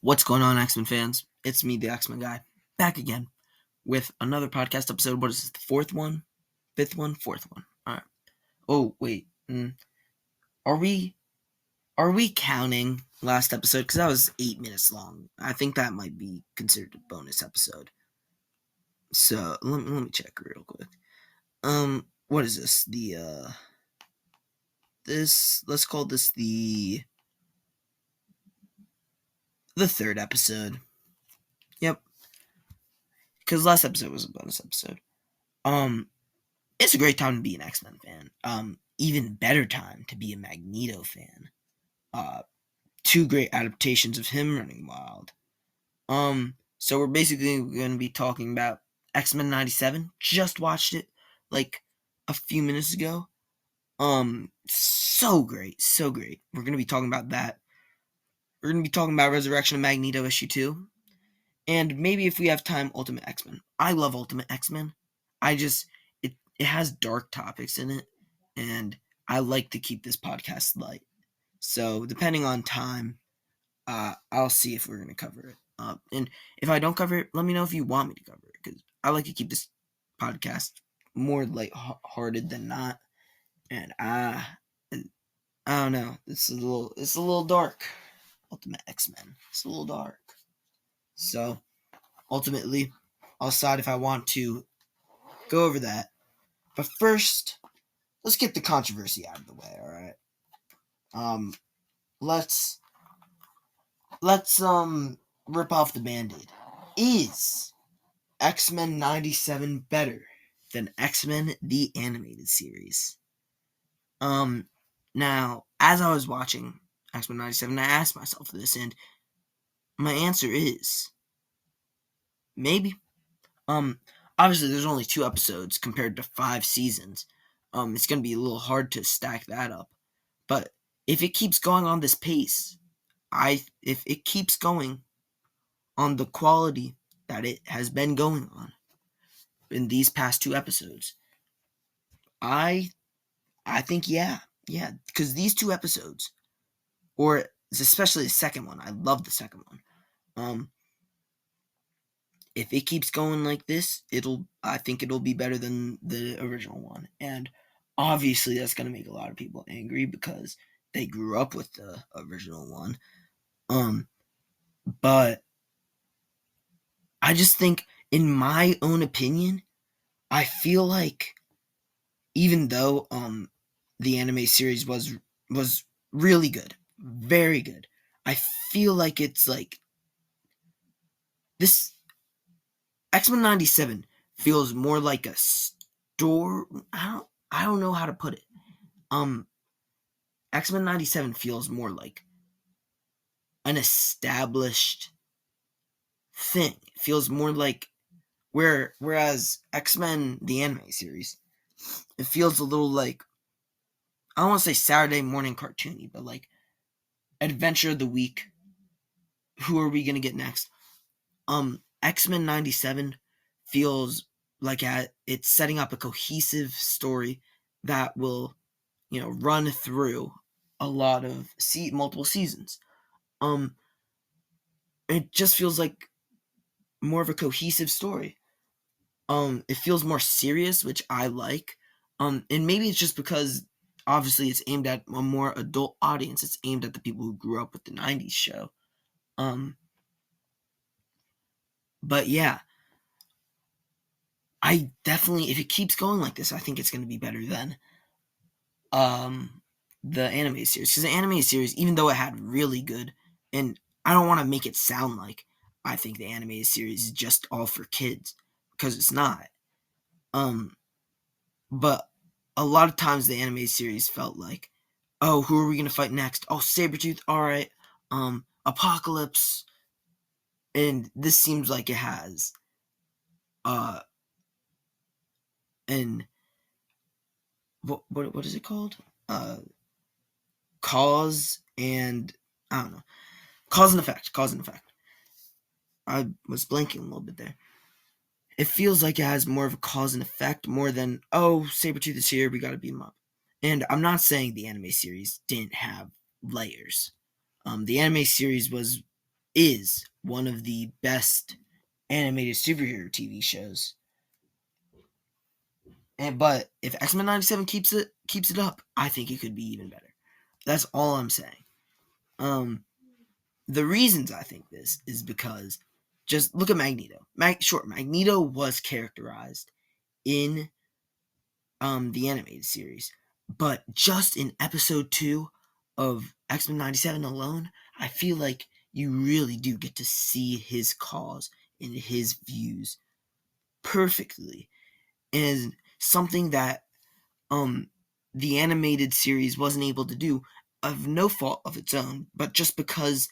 What's going on, X-Men fans? It's me, the X-Men guy, back again with another podcast episode. What is this, the fourth one? Fifth one? Fourth one. All right. Oh, wait. Are we counting last episode? Because that was 8 minutes long. I think that might be considered a bonus episode. So, let me check real quick. What is this? Let's call this the third episode. Yep. Because last episode was a bonus episode. It's a great time to be an X-Men fan. Even better time to be a Magneto fan. Two great adaptations of him running wild. So we're basically going to be talking about X-Men 97. Just watched it like a few minutes ago. So great. We're going to be talking about that. We're going to be talking about Resurrection of Magneto issue 2. And maybe if we have time, Ultimate X-Men. I love Ultimate X-Men. It has dark topics in it, and I like to keep this podcast light. So depending on time, I'll see if we're going to cover it. And if I don't cover it, let me know if you want me to cover it, because I like to keep this podcast more light-hearted than not. And I don't know. It's a little dark. Ultimate X-Men. It's a little dark. So ultimately, I'll decide if I want to go over that. But first, let's get the controversy out of the way, all right? Let's rip off the Band-Aid. Is X-Men 97 better than X-Men the Animated Series? Now, as I was watching X-Men 97, I asked myself this, and my answer is maybe. Obviously, there's only 2 episodes compared to 5 seasons. It's going to be a little hard to stack that up. But if it keeps going on this pace, if it keeps going on the quality that it has been going on in these past 2 episodes, I think yeah, because these 2 episodes, or especially the second one, I love the second one. If it keeps going like this, I think it'll be better than the original one. And obviously that's going to make a lot of people angry because they grew up with the original one. But I just think, in my own opinion, I feel like even though the anime series was really good, very good, I feel like it's like this X-Men 97 feels more like a store. I don't know how to put it. X-Men 97 feels more like an established thing. It feels more like whereas X-Men the anime series, it feels a little like, I don't want to say Saturday morning cartoony, but like Adventure of the Week. Who are we gonna get next? X-Men 97 feels like it's setting up a cohesive story that will, run through a lot of multiple seasons. It just feels like more of a cohesive story. It feels more serious, which I like. And maybe it's just because obviously it's aimed at a more adult audience. It's aimed at the people who grew up with the 90s show. But yeah, I definitely, if it keeps going like this, I think it's going to be better than the anime series. Because the anime series, even though it had really good, and I don't want to make it sound like I think the anime series is just all for kids, because it's not. But a lot of times the anime series felt like, oh, who are we going to fight next? Oh, Sabretooth, all right. Apocalypse. And this seems like it has and what is it called? Cause and I don't know. Cause and effect. I was blanking a little bit there. It feels like it has more of a cause and effect more than, oh, Sabretooth is here, we gotta beat him up. And I'm not saying the anime series didn't have layers. The anime series was is one of the best animated superhero TV shows. But if X-Men 97 keeps it up, I think it could be even better. That's all I'm saying. The reasons I think this is because just look at Magneto. Magneto was characterized in the animated series, but just in episode 2 of X-Men 97 alone, I feel like you really do get to see his cause and his views perfectly, and something that the animated series wasn't able to do, of no fault of its own, but just because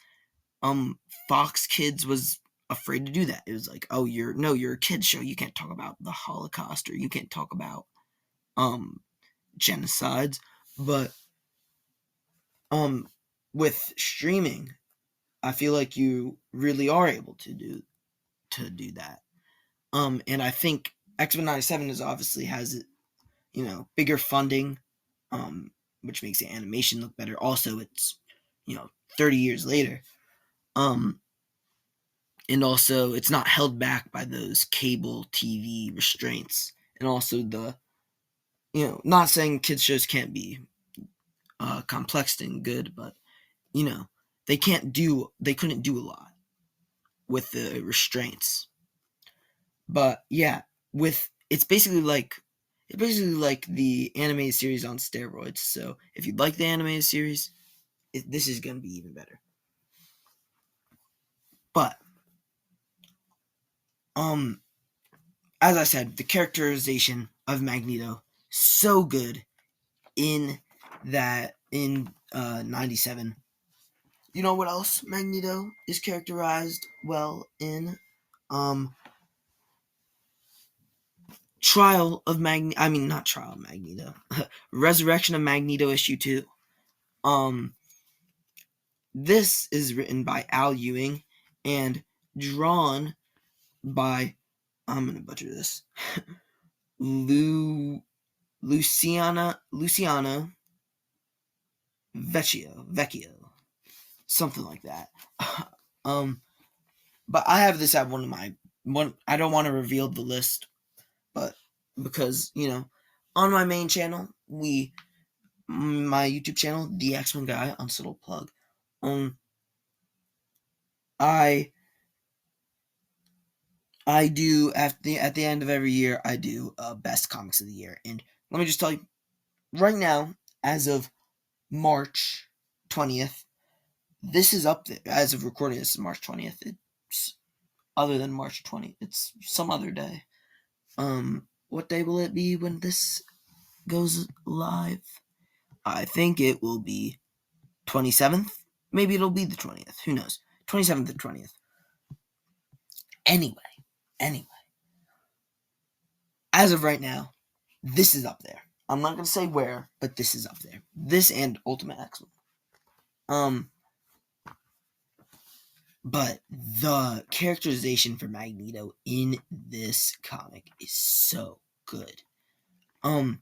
Fox Kids was afraid to do that. It was like, oh, you're a kids show, you can't talk about the Holocaust, or you can't talk about genocides. But with streaming, I feel like you really are able to do that. And I think X-Men 97 is obviously has, bigger funding, which makes the animation look better. Also, it's 30 years later. And also it's not held back by those cable TV restraints. And also not saying kids shows can't be complex and good, but they couldn't do a lot with the restraints. But yeah, it's basically like the animated series on steroids. So if you like the animated series, this is going to be even better. But as I said, the characterization of Magneto so good in 97. You know what else Magneto is characterized well in? Not Trial of Magneto. Resurrection of Magneto issue 2. This is written by Al Ewing and drawn by, I'm gonna butcher this, Luciana Vecchio, something like that. But I have this at one. I don't want to reveal the list, but because on my main channel, my YouTube channel, the X-Men Guy, Unsubtle plug. I do at the end of every year, I do best comics of the year, and let me just tell you, right now, as of March 20th, this is up there. As of recording, this is March 20th. It's other than March 20th. It's some other day. What day will it be when this goes live? I think it will be 27th. Maybe it'll be the 20th. Who knows? 27th and 20th. Anyway. As of right now, this is up there. I'm not going to say where, but this is up there. This and Ultimate X-Men. But the characterization for Magneto in this comic is so good. And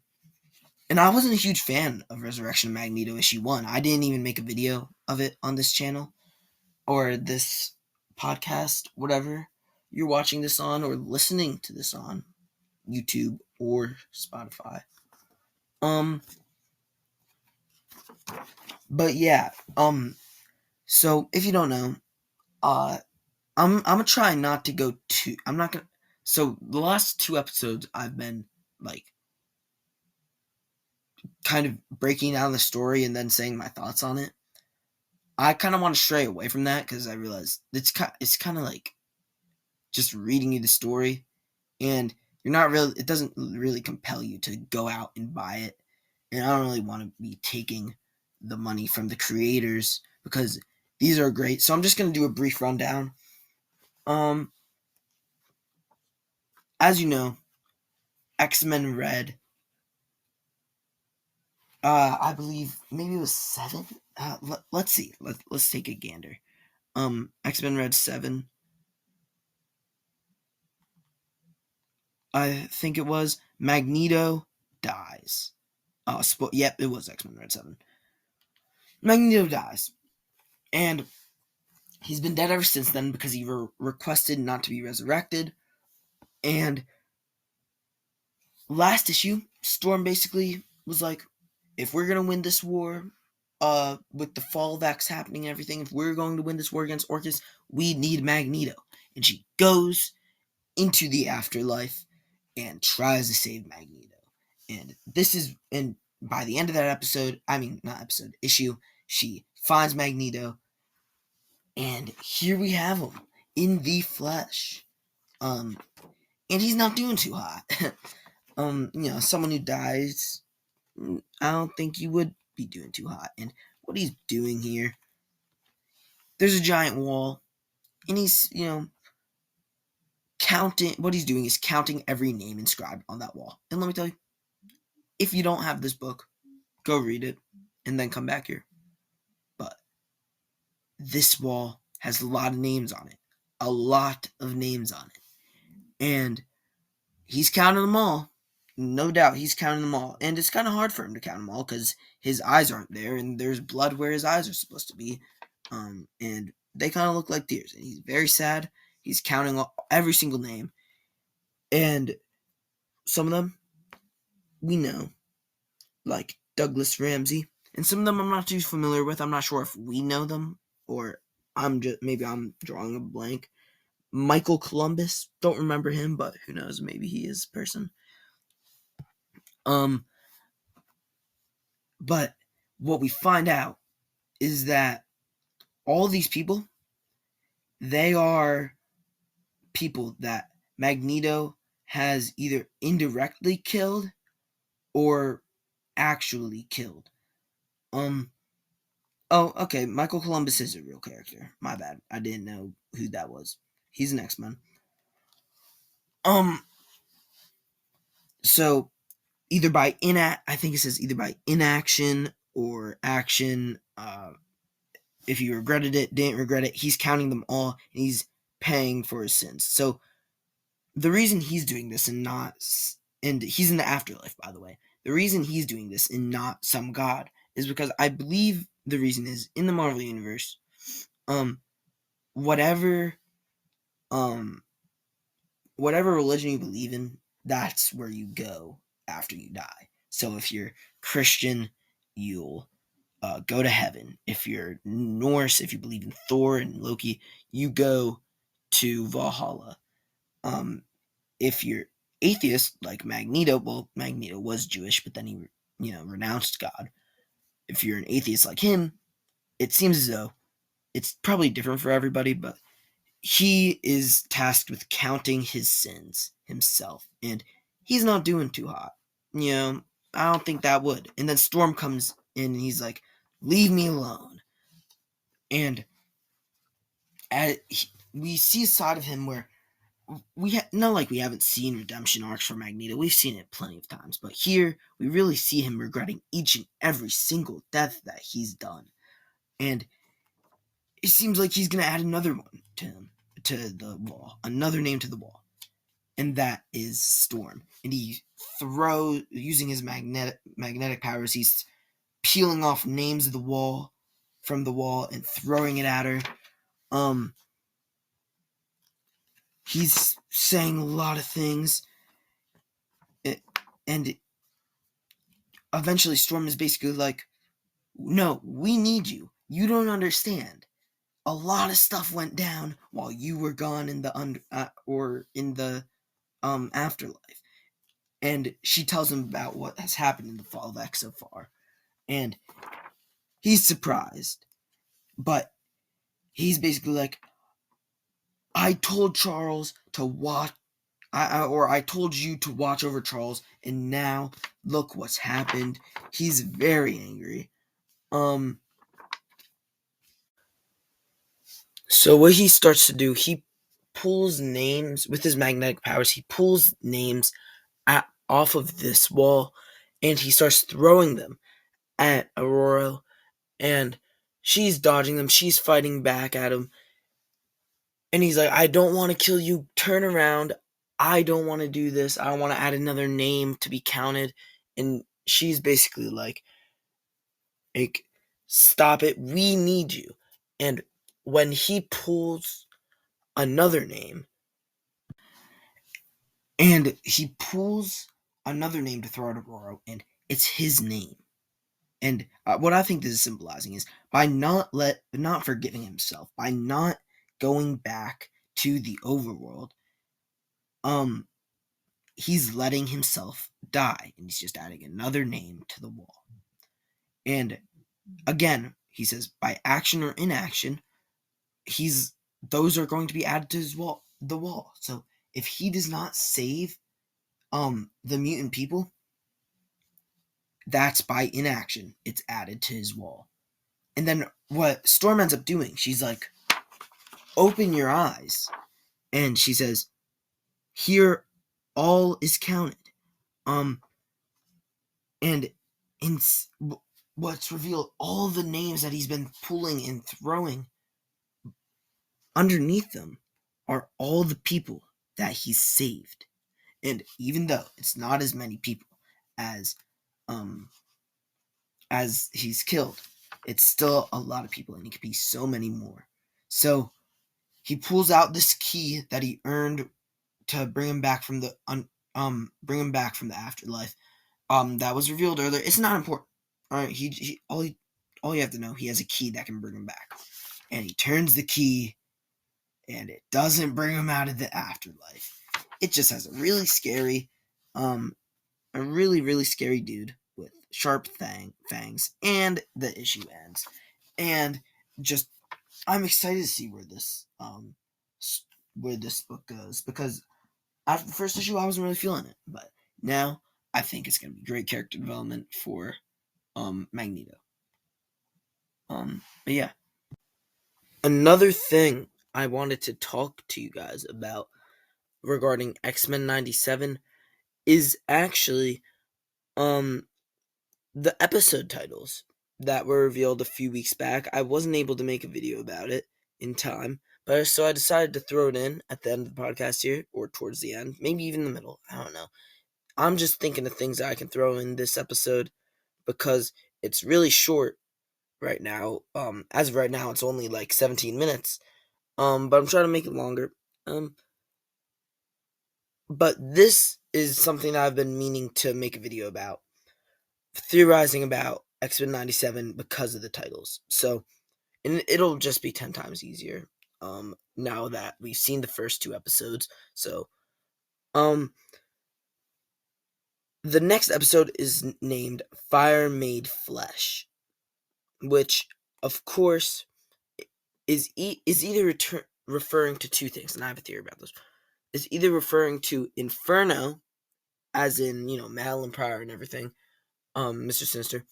I wasn't a huge fan of Resurrection of Magneto issue 1. I didn't even make a video of it on this channel or this podcast, whatever you're watching this on or listening to this on, YouTube or Spotify. But yeah, so if you don't know, I'm gonna try not to go too. I'm not gonna. So the last 2 episodes, I've been like kind of breaking down the story and then saying my thoughts on it. I kind of want to stray away from that because I realize it's kind of like just reading you the story, and you're not really. It doesn't really compel you to go out and buy it, and I don't really want to be taking the money from the creators because these are great. So I'm just gonna do a brief rundown. As you know, X-Men Red. I believe maybe it was 7. Let's see. Let's take a gander. X-Men Red 7. I think it was Magneto dies. Yep, it was X-Men Red 7. Magneto dies, and He's been dead ever since then because he requested not to be resurrected. And last issue, Storm basically was like, if we're going to win this war, with the fall of X happening and everything, if we're going to win this war against Orcus, we need Magneto. And she goes into the afterlife and tries to save Magneto. And by the end of that episode, not episode, issue, she finds Magneto, and here we have him in the flesh. And he's not doing too hot. Someone who dies, I don't think you would be doing too hot. And what he's doing here, there's a giant wall, and he's, counting. What he's doing is counting every name inscribed on that wall. And let me tell you, if you don't have this book, go read it and then come back here. But this wall has a lot of names on it. A lot of names on it. And he's counting them all. No doubt he's counting them all. And it's kind of hard for him to count them all because his eyes aren't there and there's blood where his eyes are supposed to be. And they kind of look like tears. And he's very sad. He's counting every single name. And some of them we know, like Douglas Ramsey. And some of them I'm not too familiar with. I'm not sure if we know them or maybe I'm drawing a blank. Michael Columbus, don't remember him, but who knows, maybe he is a person. But what we find out is that all these people, they are people that Magneto has either indirectly killed or actually killed. Oh, okay, Michael Columbus is a real character. My bad. I didn't know who that was. He's an X-Men. So either by I think it says either by inaction or action. If he regretted it, didn't regret it, he's counting them all and he's paying for his sins. So the reason he's doing this and he's in the afterlife, by the way. The reason he's doing this and not some god is because I believe the reason is in the Marvel universe, whatever religion you believe in, that's where you go after you die. So if you're Christian, you'll go to heaven. If you're Norse, if you believe in Thor and Loki, you go to Valhalla. If you're atheist, like Magneto, well, Magneto was Jewish, but then he, renounced God. If you're an atheist like him, it seems as though it's probably different for everybody, but he is tasked with counting his sins himself, and he's not doing too hot. I don't think that would. And then Storm comes in, and he's like, "Leave me alone." And we see a side of him where we haven't seen redemption arcs for Magneto. We've seen it plenty of times, but here we really see him regretting each and every single death that he's done, and it seems like he's gonna add another one to the wall, another name to the wall, and that is Storm. And he throws, using his magnetic powers, he's peeling off names of the wall from the wall and throwing it at her. He's saying a lot of things, and eventually Storm is basically like, "No, we need you. You don't understand. A lot of stuff went down while you were gone in the afterlife." And she tells him about what has happened in the fall of X so far, and he's surprised, but he's basically like, "I told Charles to watch, I told you to watch over Charles, and now look what's happened." He's very angry. So what he starts to do, he pulls names with his magnetic powers. He pulls names off of this wall, and he starts throwing them at Aurora, and she's dodging them. She's fighting back at him. And he's like, "I don't want to kill you. Turn around. I don't want to do this. I want to add another name to be counted." And she's basically like, "Stop it. We need you." And when he pulls another name, and he pulls another name to throw at Aurora, and it's his name. And what I think this is symbolizing is by not forgiving himself, by not going back to the overworld, he's letting himself die, and he's just adding another name to the wall. And again, he says by action or inaction, those are going to be added to the wall. So if he does not save the mutant people, that's by inaction. It's added to his wall. And then what Storm ends up doing, she's like, open your eyes. And she says, here all is counted. And in what's revealed, all the names that he's been pulling and throwing, underneath them are all the people that he's saved. And even though it's not as many people as he's killed, it's still a lot of people, and it could be so many more. So he pulls out this key that he earned to bring him back from the afterlife. That was revealed earlier. It's not important. All right, all you have to know, he has a key that can bring him back, and he turns the key, and it doesn't bring him out of the afterlife. It just has a really scary, really scary dude with sharp fangs, and the issue ends. And just, I'm excited to see where this book goes, because after the first issue, I wasn't really feeling it, but now I think it's going to be great character development for Magneto. But yeah, another thing I wanted to talk to you guys about regarding X-Men 97 is actually the episode titles that were revealed a few weeks back. I wasn't able to make a video about it in time, but so I decided to throw it in at the end of the podcast here, or towards the end, maybe even the middle. I don't know. I'm just thinking of things that I can throw in this episode because it's really short right now. As of right now, it's only like 17 minutes. But I'm trying to make it longer. But this is something I've been meaning to make a video about, theorizing about X-Men 97 because of the titles. So, and it'll just be 10 times easier now that we've seen the first 2 episodes. So, the next episode is named Fire Made Flesh, which, of course, is either referring to 2 things, and I have a theory about this. Is either referring to Inferno, as in, Madeline Pryor and everything, Mr. Sinister.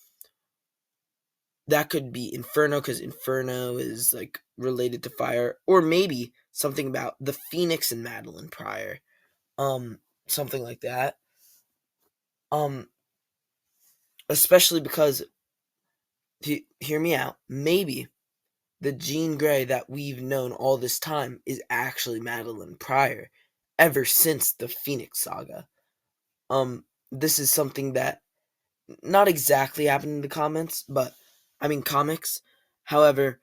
That could be Inferno, because Inferno is, like, related to fire, or maybe something about the Phoenix and Madeline Pryor, something like that. Especially because, hear me out, maybe the Jean Grey that we've known all this time is actually Madeline Pryor, ever since the Phoenix saga. This is something that not exactly happened in the comics. However,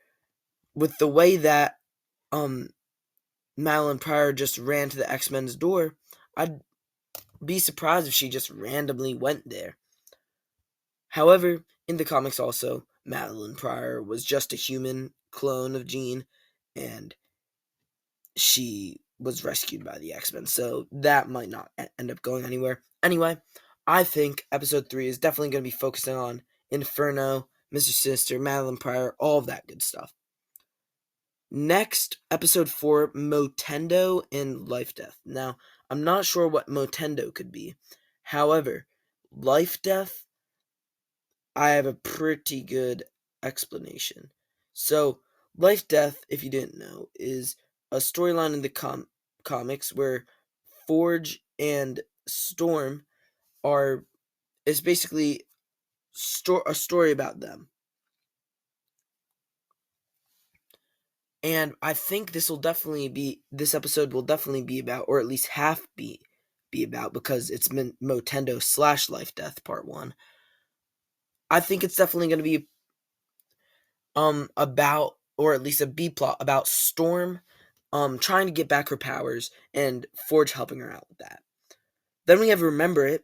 with the way that Madeline Pryor just ran to the X-Men's door, I'd be surprised if she just randomly went there. However, in the comics also, Madeline Pryor was just a human clone of Jean, and she was rescued by the X-Men, so that might not end up going anywhere. Anyway, I think episode 3 is definitely going to be focusing on Inferno, Mr. Sinister, Madeline Pryor, all of that good stuff. Next, episode 4, Motendo and Life Death. Now, I'm not sure what Motendo could be. However, Life Death, I have a pretty good explanation. So, Life Death, if you didn't know, is a storyline in the comics where Forge and Storm is basically a story about them. And I think this episode will definitely be about, or at least half be about, because it's Motendo / Life Death Part 1. I think it's definitely going to be about or at least a B plot about Storm trying to get back her powers and Forge helping her out with that. Then we have Remember It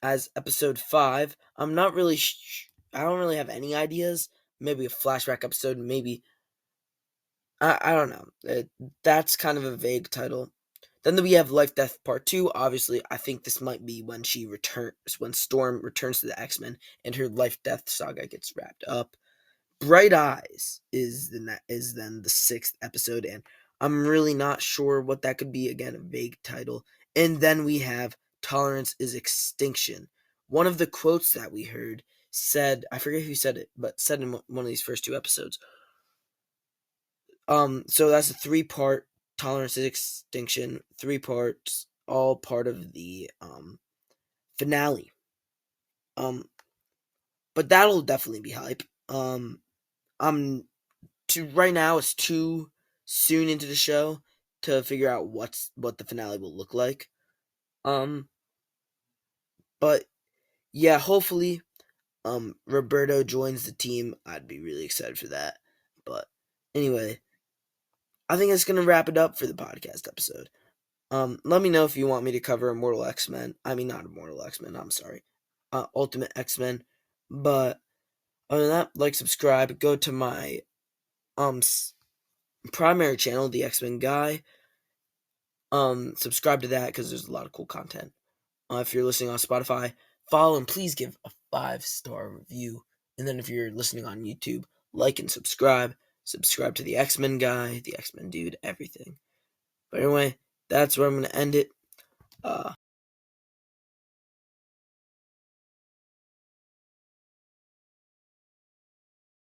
as episode 5. I'm not really I don't really have any ideas. Maybe a flashback episode, maybe I don't know. That's kind of a vague title. Then we have Life Death Part 2. Obviously, I think this might be when when Storm returns to the X-Men and her life death saga gets wrapped up. Bright Eyes is then the 6th episode, and I'm really not sure what that could be. Again, a vague title. And then we have Tolerance is Extinction. One of the quotes that we heard said, I forget who said it, but said in one of these first 2 episodes. So that's a 3-part Tolerance is Extinction, 3 parts, all part of the finale. But that'll definitely be hype. Right now it's too soon into the show to figure out what the finale will look like. But yeah, hopefully Roberto joins the team. I'd be really excited for that. But anyway, I think it's gonna wrap it up for the podcast episode. Let me know if you want me to cover Immortal X-Men. I mean, not Immortal X-Men. I'm sorry, Ultimate X-Men. But other than that, like, subscribe. Go to my primary channel, the X-Men Guy. Subscribe to that because there's a lot of cool content. If you're listening on Spotify, follow and please give a 5-star review. And then if you're listening on YouTube, like and subscribe. Subscribe to the X-Men Guy, the X-Men Dude, everything. But anyway, that's where I'm going to end it.